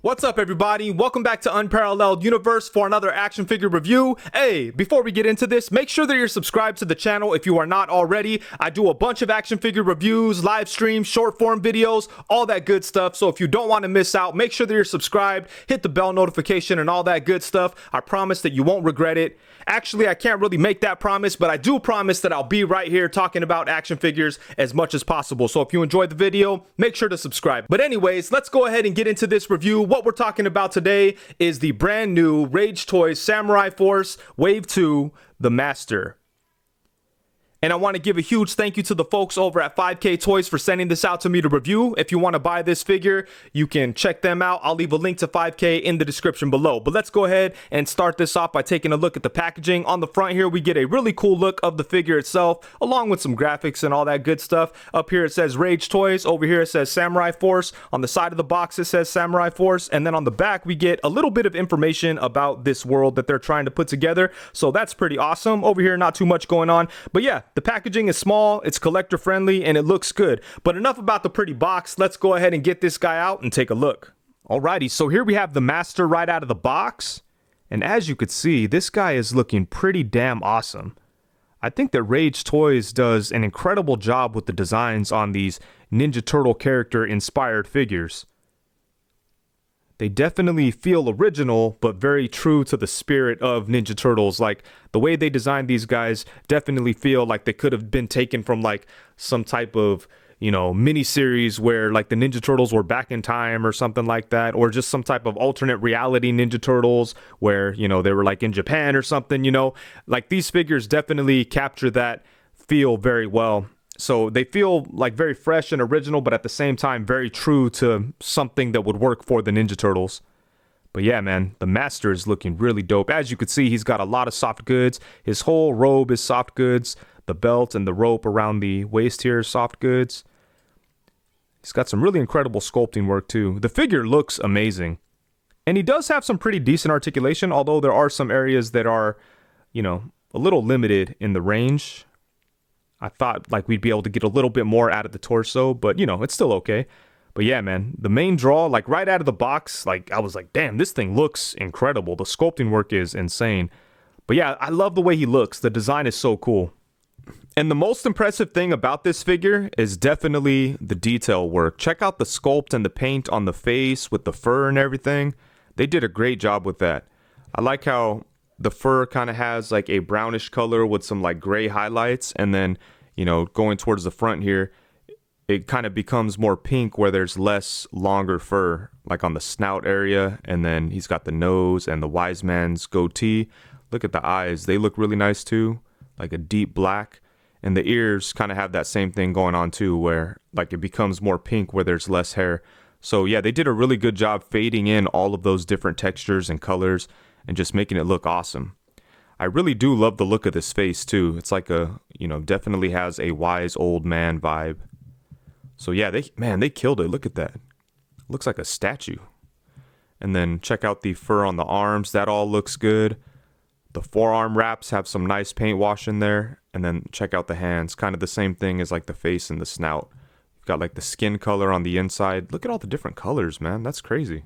What's up, everybody? Welcome back to Unparalleled Universe for another action figure review. Hey, before we get into this, make sure that you're subscribed to the channel if you are not already. I do a bunch of action figure reviews, live streams, short form videos, all that good stuff. So if you don't want to miss out, make sure that you're subscribed, hit the bell notification and all that good stuff. I promise that you won't regret it. Actually, I can't really make that promise, but I do promise that I'll be right here talking about action figures as much as possible. So if you enjoyed the video, make sure to subscribe. But anyways, let's go ahead and get into this review. What we're talking about today is the brand new Rage Toys Samurai Force Wave 2, The Master. And I want to give a huge thank you to the folks over at 5K Toys for sending this out to me to review. If you want to buy this figure, you can check them out. I'll leave a link to 5K in the description below. But let's go ahead and start this off by taking a look at the packaging. On the front here, we get a really cool look of the figure itself, along with some graphics and all that good stuff. Up here, it says Rage Toys. Over here, it says Samurai Force. On the side of the box, it says Samurai Force. And then on the back, we get a little bit of information about this world that they're trying to put together. So that's pretty awesome. Over here, not too much going on. But yeah, the packaging is small, it's collector friendly, and it looks good. But enough about the pretty box. Let's go ahead and get this guy out and take a look. Alrighty, so here we have the Master right out of the box. And as you could see, this guy is looking pretty damn awesome. I think that Rage Toys does an incredible job with the designs on these Ninja Turtle character inspired figures. They definitely feel original, but very true to the spirit of Ninja Turtles. Like, the way they designed these guys definitely feel like they could have been taken from, like, some type of, you know, mini-series where, like, the Ninja Turtles were back in time or something like that. Or just some type of alternate reality Ninja Turtles where, you know, they were, like, in Japan or something, you know. Like, these figures definitely capture that feel very well. So they feel like very fresh and original, but at the same time, very true to something that would work for the Ninja Turtles. But yeah, man, the Master is looking really dope. As you can see, he's got a lot of soft goods. His whole robe is soft goods. The belt and the rope around the waist here is soft goods. He's got some really incredible sculpting work too. The figure looks amazing. And he does have some pretty decent articulation, although there are some areas that are, you know, a little limited in the range. I thought like we'd be able to get a little bit more out of the torso, but you know, it's still okay. But yeah, man, the main draw, like right out of the box, like I was like, damn, this thing looks incredible. The sculpting work is insane. But yeah, I love the way he looks. The design is so cool. And the most impressive thing about this figure is definitely the detail work. Check out the sculpt and the paint on the face with the fur and everything. They did a great job with that. I like how the fur kind of has like a brownish color with some like gray highlights, and then, you know, going towards the front here, it kind of becomes more pink where there's less longer fur, like on the snout area. And then he's got the nose and the wise man's goatee. Look at the eyes. They look really nice too, like a deep black. And the ears kind of have that same thing going on too, where like it becomes more pink where there's less hair. So yeah, they did a really good job fading in all of those different textures and colors and just making it look awesome. I really do love the look of this face too. It's like a, you know, definitely has a wise old man vibe. So yeah, they killed it. Look at that. Looks like a statue. And then check out the fur on the arms. That all looks good. The forearm wraps have some nice paint wash in there. And then check out the hands. Kind of the same thing as like the face and the snout. You've got like the skin color on the inside. Look at all the different colors, man. That's crazy.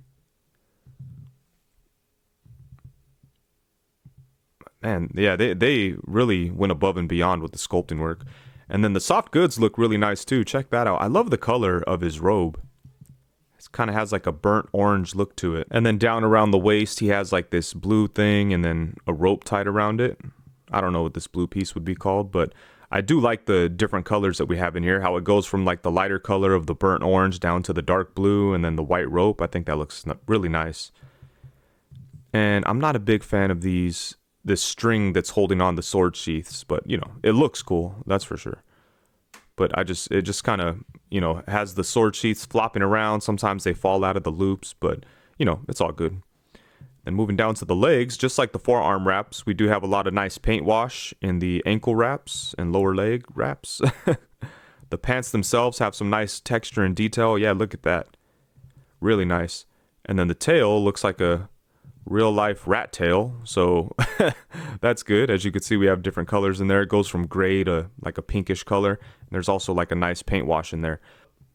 Man, yeah, they really went above and beyond with the sculpting work. And then the soft goods look really nice too. Check that out. I love the color of his robe. It kind of has like a burnt orange look to it. And then down around the waist, he has like this blue thing and then a rope tied around it. I don't know what this blue piece would be called, but I do like the different colors that we have in here. How it goes from like the lighter color of the burnt orange down to the dark blue and then the white rope. I think that looks really nice. And I'm not a big fan of this string that's holding on the sword sheaths, but you know, it looks cool, that's for sure. But it just kind of, you know, has the sword sheaths flopping around. Sometimes they fall out of the loops, but you know, it's all good. Then moving down to the legs, just like the forearm wraps, we do have a lot of nice paint wash in the ankle wraps and lower leg wraps. The pants themselves have some nice texture and detail. Yeah, look at that. Really nice. And then the tail looks like a real life rat tail, so that's good. As you can see, we have different colors in there. It goes from gray to like a pinkish color. And there's also like a nice paint wash in there.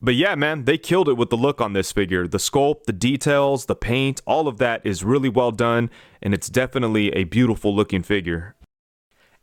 But yeah, man, they killed it with the look on this figure. The sculpt, the details, the paint, all of that is really well done, and it's definitely a beautiful looking figure.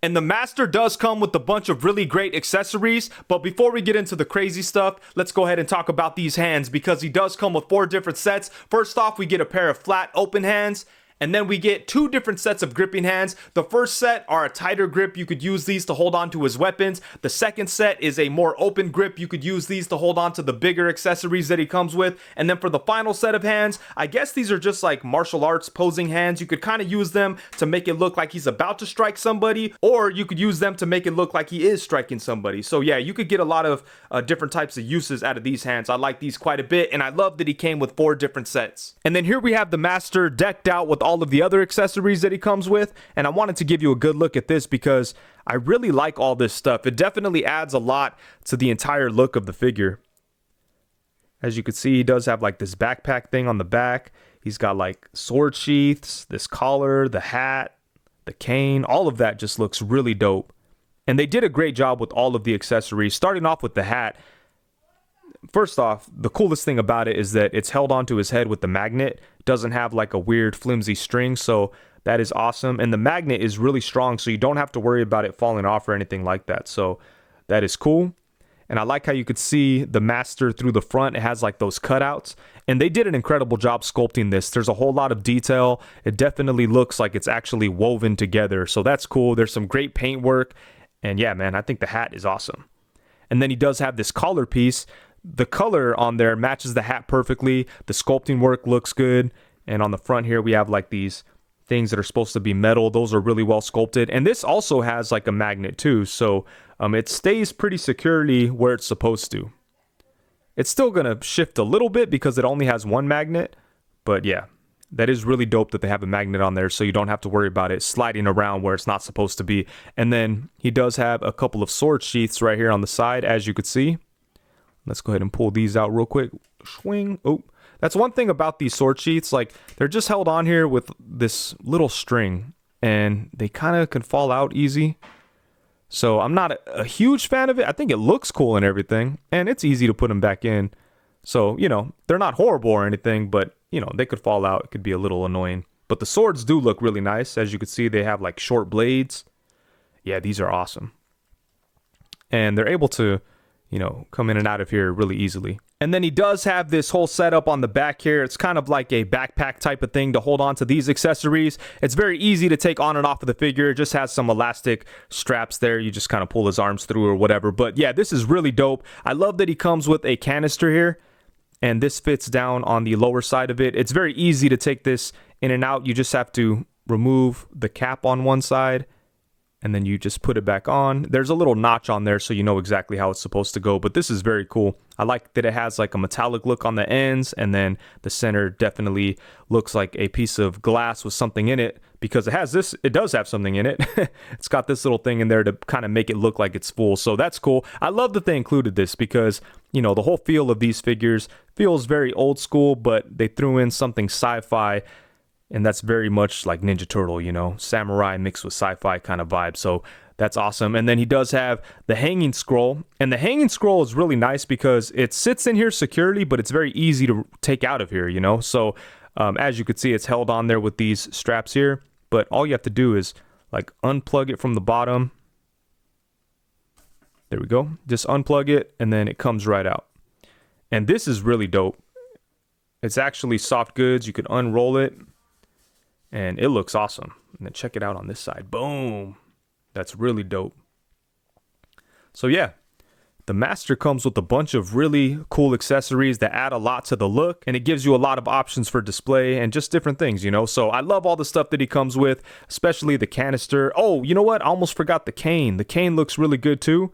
And the Master does come with a bunch of really great accessories, but before we get into the crazy stuff, let's go ahead and talk about these hands, because he does come with 4 different sets. First off, we get a pair of flat open hands, and then we get 2 different sets of gripping hands. The first set are a tighter grip. You could use these to hold on to his weapons. The second set is a more open grip. You could use these to hold on to the bigger accessories that he comes with. And then for the final set of hands, I guess these are just like martial arts posing hands. You could kind of use them to make it look like he's about to strike somebody, or you could use them to make it look like he is striking somebody. So yeah, you could get a lot of different types of uses out of these hands. I like these quite a bit, and I love that he came with 4 different sets. And then here we have the Master decked out with all of the other accessories that he comes with, and I wanted to give you a good look at this because I really like all this stuff. It definitely adds a lot to the entire look of the figure. As you can see, he does have like this backpack thing on the back. He's got like sword sheaths, this collar, the hat, the cane. All of that just looks really dope. And they did a great job with all of the accessories, starting off with the hat. First off, the coolest thing about it is that it's held onto his head with the magnet. It doesn't have like a weird flimsy string, so that is awesome. And the magnet is really strong, so you don't have to worry about it falling off or anything like that. So that is cool. And I like how you could see the Master through the front. It has like those cutouts, and they did an incredible job sculpting this. There's a whole lot of detail. It definitely looks like it's actually woven together, so that's cool. There's some great paint work, and yeah, man, I think the hat is awesome. And then he does have this collar piece. The color on there matches the hat perfectly. The sculpting work looks good. And on the front here, we have like these things that are supposed to be metal. Those are really well sculpted. And this also has like a magnet too. So it stays pretty securely where it's supposed to. It's still going to shift a little bit because it only has 1 magnet. But yeah, that is really dope that they have a magnet on there, so you don't have to worry about it sliding around where it's not supposed to be. And then he does have a couple of sword sheaths right here on the side, as you could see. Let's go ahead and pull these out real quick. Swing. Oh, that's one thing about these sword sheaths. Like, they're just held on here with this little string, and they kind of can fall out easy. So I'm not a huge fan of it. I think it looks cool and everything, and it's easy to put them back in. So, you know, they're not horrible or anything, but, you know, they could fall out. It could be a little annoying. But the swords do look really nice. As you can see, they have like short blades. Yeah, these are awesome. And they're able to, you know, come in and out of here really easily. And then he does have this whole setup on the back here. It's kind of like a backpack type of thing to hold on to these accessories. It's very easy to take on and off of the figure. It just has some elastic straps there. You just kind of pull his arms through or whatever. But yeah, this is really dope. I love that he comes with a canister here, and this fits down on the lower side of it. It's very easy to take this in and out. You just have to remove the cap on one side, and then you just put it back on. There's a little notch on there so you know exactly how it's supposed to go, but this is very cool. I like that it has like a metallic look on the ends, and then the center definitely looks like a piece of glass with something in it, because it has this, it does have something in it. It's got this little thing in there to kind of make it look like it's full, so that's cool. I love that they included this because, you know, the whole feel of these figures feels very old school, but they threw in something sci-fi. And that's very much like Ninja Turtle, you know, samurai mixed with sci-fi kind of vibe. So that's awesome. And then he does have the hanging scroll. And the hanging scroll is really nice because it sits in here securely, but it's very easy to take out of here, you know. So as you can see, it's held on there with these straps here. But all you have to do is like unplug it from the bottom. There we go. Just unplug it, and then it comes right out. And this is really dope. It's actually soft goods. You can unroll it, and it looks awesome. And then check it out on this side. Boom. That's really dope. So yeah, the Master comes with a bunch of really cool accessories that add a lot to the look, and it gives you a lot of options for display and just different things, you know. So I love all the stuff that he comes with, especially the canister. Oh, you know what? I almost forgot the cane. The cane looks really good too.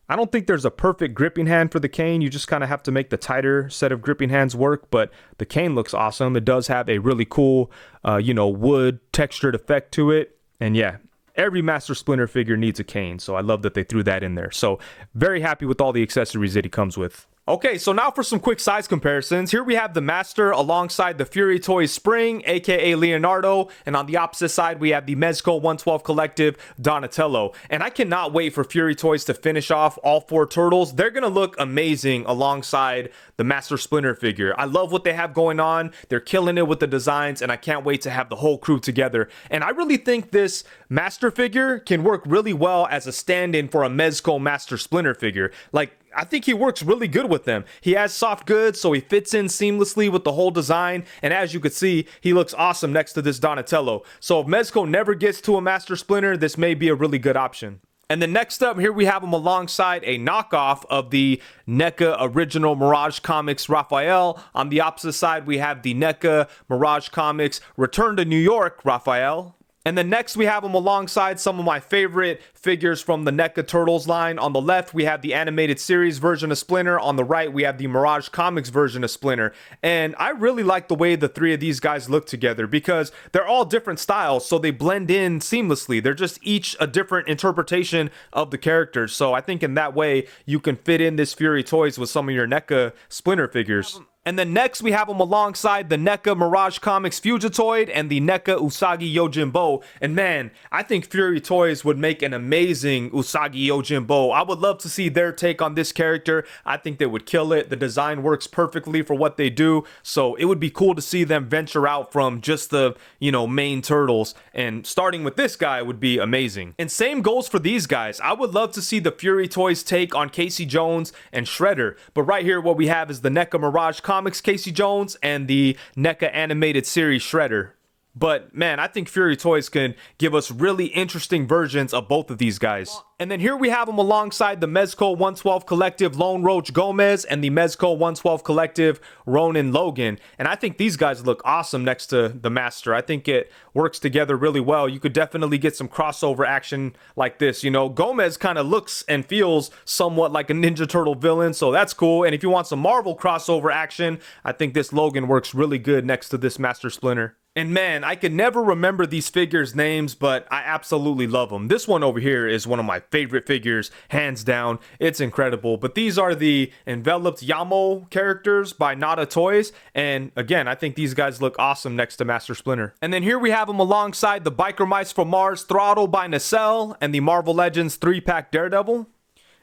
I don't think there's a perfect gripping hand for the cane. You just kind of have to make the tighter set of gripping hands work, but the cane looks awesome. It does have a really cool, you know, wood textured effect to it. And yeah, every Master Splinter figure needs a cane, so I love that they threw that in there. So very happy with all the accessories that he comes with. Okay, so now for some quick size comparisons. Here we have the Master alongside the Fury Toys Spring, aka Leonardo, and on the opposite side we have the Mezco 112 Collective Donatello. And I cannot wait for Fury Toys to finish off all 4 turtles. They're gonna look amazing alongside the Master Splinter figure. I love what they have going on. They're killing it with the designs, and I can't wait to have the whole crew together. And I really think this Master figure can work really well as a stand-in for a Mezco Master Splinter figure. Like, I think he works really good with them. He has soft goods, so he fits in seamlessly with the whole design. And as you can see, he looks awesome next to this Donatello. So if Mezco never gets to a Master Splinter, this may be a really good option. And then next up, here we have him alongside a knockoff of the NECA original Mirage Comics Raphael. On the opposite side, we have the NECA Mirage Comics Return to New York Raphael. And then next we have him alongside some of my favorite figures from the NECA Turtles line. On the left, we have the animated series version of Splinter. On the right, we have the Mirage Comics version of Splinter. And I really like the way the 3 of these guys look together because they're all different styles, so they blend in seamlessly. They're just each a different interpretation of the characters. So I think in that way, you can fit in this Fury Toys with some of your NECA Splinter figures. And then next we have him alongside the NECA Mirage Comics Fugitoid and the NECA Usagi Yojimbo. And man, I think Fury Toys would make an amazing Usagi Yojimbo. I would love to see their take on this character. I think they would kill it. The design works perfectly for what they do. So it would be cool to see them venture out from just the, main turtles. And starting with this guy would be amazing. And same goes for these guys. I would love to see the Fury Toys take on Casey Jones and Shredder. But right here what we have is the NECA Mirage Comics Casey Jones and the NECA animated series Shredder. But man, I think Fury Toys can give us really interesting versions of both of these guys. And then here we have them alongside the Mezco 112 Collective Lone Roach Gomez and the Mezco 112 Collective Ronin Logan. And I think these guys look awesome next to the Master. I think it works together really well. You could definitely get some crossover action like this. Gomez kind of looks and feels somewhat like a Ninja Turtle villain, so that's cool. And if you want some Marvel crossover action, I think this Logan works really good next to this Master Splinter. And man, I can never remember these figures' names, but I absolutely love them. This one over here is one of my favorite figures, hands down. It's incredible. But these are the enveloped Yamo characters by Nada Toys. And again, I think these guys look awesome next to Master Splinter. And then here we have them alongside the Biker Mice from Mars Throttle by Nacelle and the Marvel Legends 3-pack Daredevil.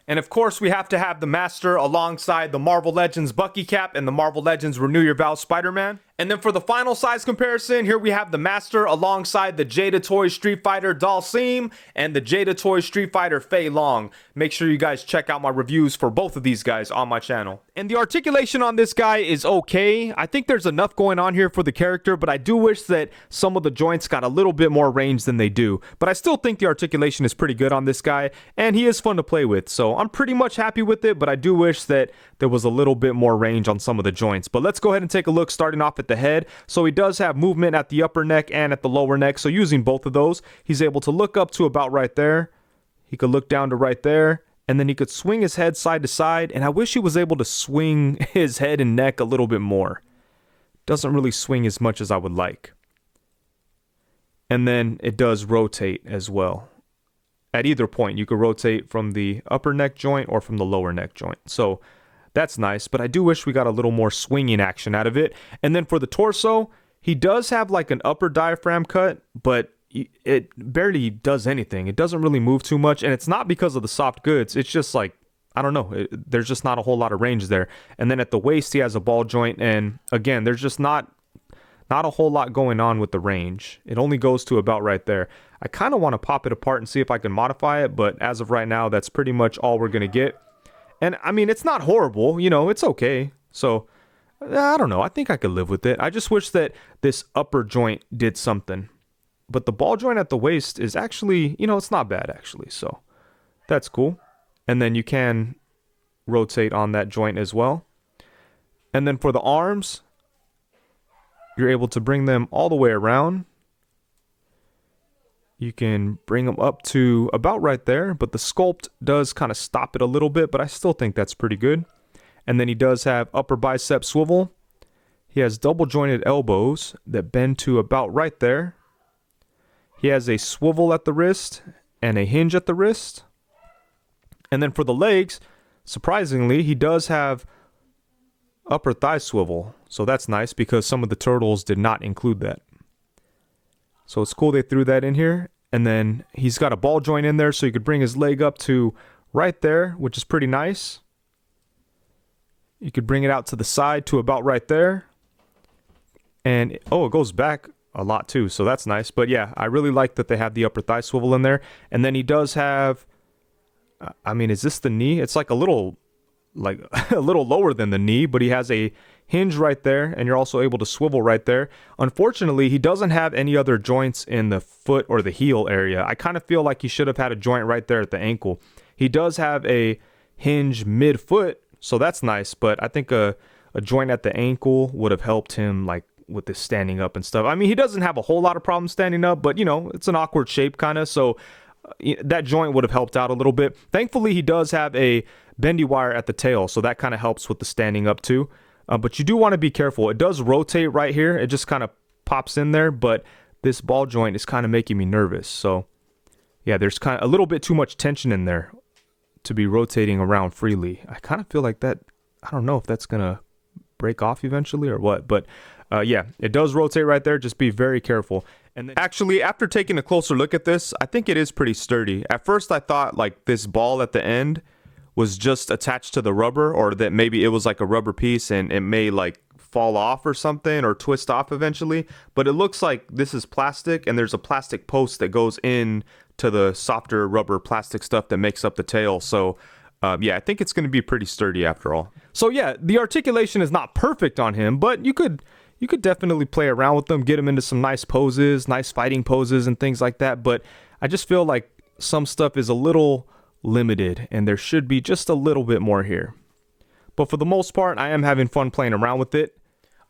And of course, we have to have the Master alongside the Marvel Legends Bucky Cap and the Marvel Legends Renew Your Vows Spider-Man. And then for the final size comparison, here we have the Master alongside the Jada Toys Street Fighter Dalsim and the Jada Toys Street Fighter Fei Long. Make sure you guys check out my reviews for both of these guys on my channel. And the articulation on this guy is okay. I think there's enough going on here for the character, but I do wish that some of the joints got a little bit more range than they do. But I still think the articulation is pretty good on this guy, and he is fun to play with. So I'm pretty much happy with it, but I do wish that there was a little bit more range on some of the joints. But let's go ahead and take a look starting off at the head. So he does have movement at the upper neck and at the lower neck. So using both of those, he's able to look up to about right there. He could look down to right there. And then he could swing his head side to side. And I wish he was able to swing his head and neck a little bit more. Doesn't really swing as much as I would like. And then it does rotate as well. At either point, you could rotate from the upper neck joint or from the lower neck joint. So that's nice, but I do wish we got a little more swinging action out of it. And then for the torso, he does have like an upper diaphragm cut, but it barely does anything. It doesn't really move too much, and it's not because of the soft goods. It's just like, I don't know, there's just not a whole lot of range there. And then at the waist, he has a ball joint, and again, there's just not a whole lot going on with the range. It only goes to about right there. I kind of want to pop it apart and see if I can modify it, but as of right now, that's pretty much all we're going to get. And I mean, it's not horrible, it's okay. So I don't know. I think I could live with it. I just wish that this upper joint did something. But the ball joint at the waist is actually, it's not bad actually. So that's cool. And then you can rotate on that joint as well. And then for the arms, you're able to bring them all the way around. You can bring them up to about right there, but the sculpt does kind of stop it a little bit, but I still think that's pretty good. And then he does have upper bicep swivel. He has double jointed elbows that bend to about right there. He has a swivel at the wrist and a hinge at the wrist. And then for the legs, surprisingly, he does have upper thigh swivel. So that's nice because some of the turtles did not include that. So it's cool they threw that in here. And then he's got a ball joint in there so you could bring his leg up to right there, which is pretty nice. You could bring it out to the side to about right there. And, oh, it goes back a lot too, so that's nice. But yeah, I really like that they have the upper thigh swivel in there. And then he does have, I mean, is this the knee? It's like a little lower than the knee, but he has a hinge right there, and you're also able to swivel right there. Unfortunately, he doesn't have any other joints in the foot or the heel area. I kind of feel like he should have had a joint right there at the ankle. He does have a hinge mid-foot, so that's nice, but I think a joint at the ankle would have helped him, like, with this standing up and stuff. I mean, he doesn't have a whole lot of problems standing up, but, you know, it's an awkward shape kind of, so that joint would have helped out a little bit. Thankfully, he does have a bendy wire at the tail, so that kind of helps with the standing up too. But you do want to be careful. It does rotate right here. It just kind of pops in there, but this ball joint is kind of making me nervous. So yeah, there's kind of a little bit too much tension in there to be rotating around freely. I kind of feel like that, I don't know if that's going to break off eventually or what, but yeah, it does rotate right there. Just be very careful. And then actually, after taking a closer look at this, I think it is pretty sturdy. At first, I thought like this ball at the end was just attached to the rubber, or that maybe it was like a rubber piece and it may like fall off or something or twist off eventually. But it looks like this is plastic, and there's a plastic post that goes in to the softer rubber plastic stuff that makes up the tail. So yeah, I think it's going to be pretty sturdy after all. So yeah, the articulation is not perfect on him, but you could definitely play around with them, get him into some nice poses, nice fighting poses and things like that. But I just feel like some stuff is a little limited and there should be just a little bit more here. But for the most part, I am having fun playing around with it.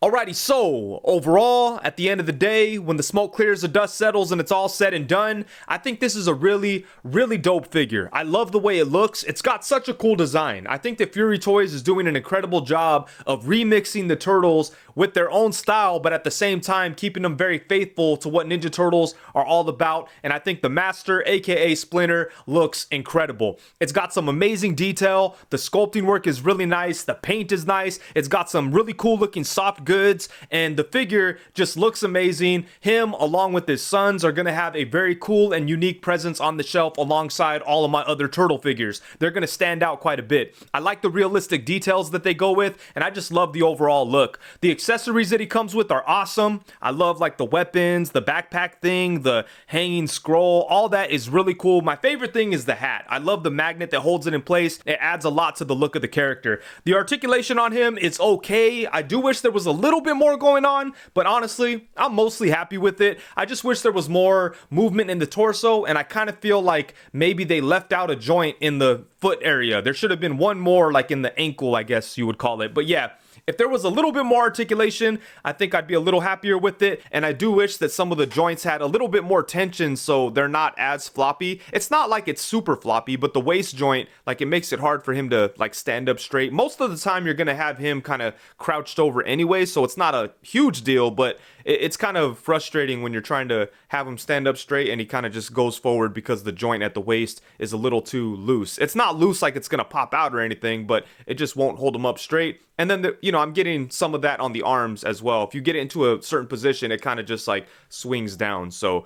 Alrighty, so overall, at the end of the day, when the smoke clears, the dust settles, and it's all said and done, I think this is a really, really dope figure. I love the way it looks. It's got such a cool design. I think that Fury Toys is doing an incredible job of remixing the Turtles with their own style, but at the same time, keeping them very faithful to what Ninja Turtles are all about. And I think the Master, aka Splinter, looks incredible. It's got some amazing detail. The sculpting work is really nice. The paint is nice. It's got some really cool looking soft goods, and the figure just looks amazing. Him along with his sons are going to have a very cool and unique presence on the shelf alongside all of my other turtle figures. They're going to stand out quite a bit. I like the realistic details that they go with, and I just love the overall look. The accessories that he comes with are awesome. I love like the weapons, the backpack thing, the hanging scroll. All that is really cool. My favorite thing is the hat. I love the magnet that holds it in place. It adds a lot to the look of the character. The articulation on him is okay. I do wish there was a little bit more going on, but honestly, I'm mostly happy with it. I just wish there was more movement in the torso, and I kind of feel like maybe they left out a joint in the foot area. There should have been one more like in the ankle, I guess you would call it. But yeah, if there was a little bit more articulation, I think I'd be a little happier with it. And I do wish that some of the joints had a little bit more tension so they're not as floppy. It's not like it's super floppy, but the waist joint, like it makes it hard for him to like stand up straight. Most of the time you're going to have him kind of crouched over anyway, so it's not a huge deal, but it's kind of frustrating when you're trying to have him stand up straight and he kind of just goes forward because the joint at the waist is a little too loose. It's not loose like it's going to pop out or anything, but it just won't hold him up straight. And then, I'm getting some of that on the arms as well. If you get it into a certain position, it kind of just like swings down. So,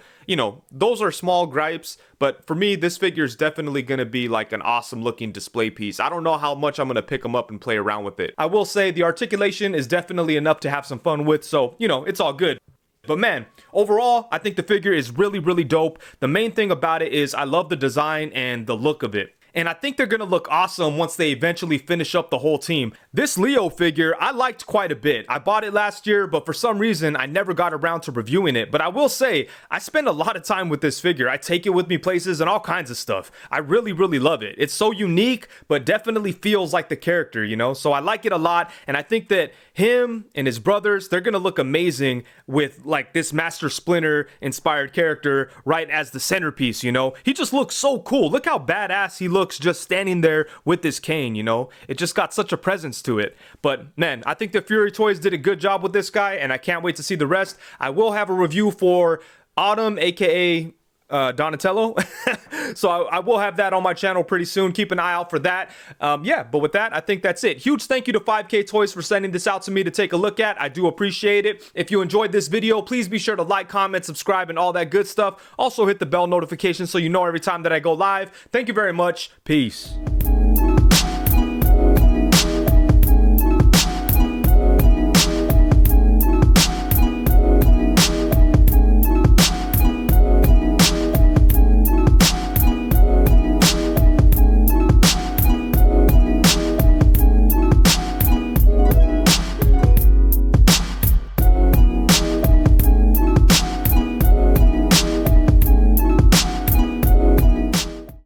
those are small gripes. But for me, this figure is definitely going to be like an awesome looking display piece. I don't know how much I'm going to pick him up and play around with it. I will say the articulation is definitely enough to have some fun with. So, it's all good. But man, overall, I think the figure is really, really dope. The main thing about it is I love the design and the look of it. And I think they're going to look awesome once they eventually finish up the whole team. This Leo figure, I liked quite a bit. I bought it last year, but for some reason, I never got around to reviewing it. But I will say, I spend a lot of time with this figure. I take it with me places and all kinds of stuff. I really, really love it. It's so unique, but definitely feels like the character, So I like it a lot. And I think that him and his brothers, they're going to look amazing with like this Master Splinter inspired character right as the centerpiece, He just looks so cool. Look how badass he looks just standing there with this cane, It just got such a presence to it. But man, I think the Fury Toys did a good job with this guy, and I can't wait to see the rest. I will have a review for Autumn, aka Donatello. So I will have that on my channel pretty soon. Keep an eye out for that. Yeah, but with that, I think that's it. Huge thank you to 5K Toys for sending this out to me to take a look at. I do appreciate it. If you enjoyed this video, please be sure to like, comment, subscribe, and all that good stuff. Also hit the bell notification so you know every time that I go live. Thank you very much. Peace.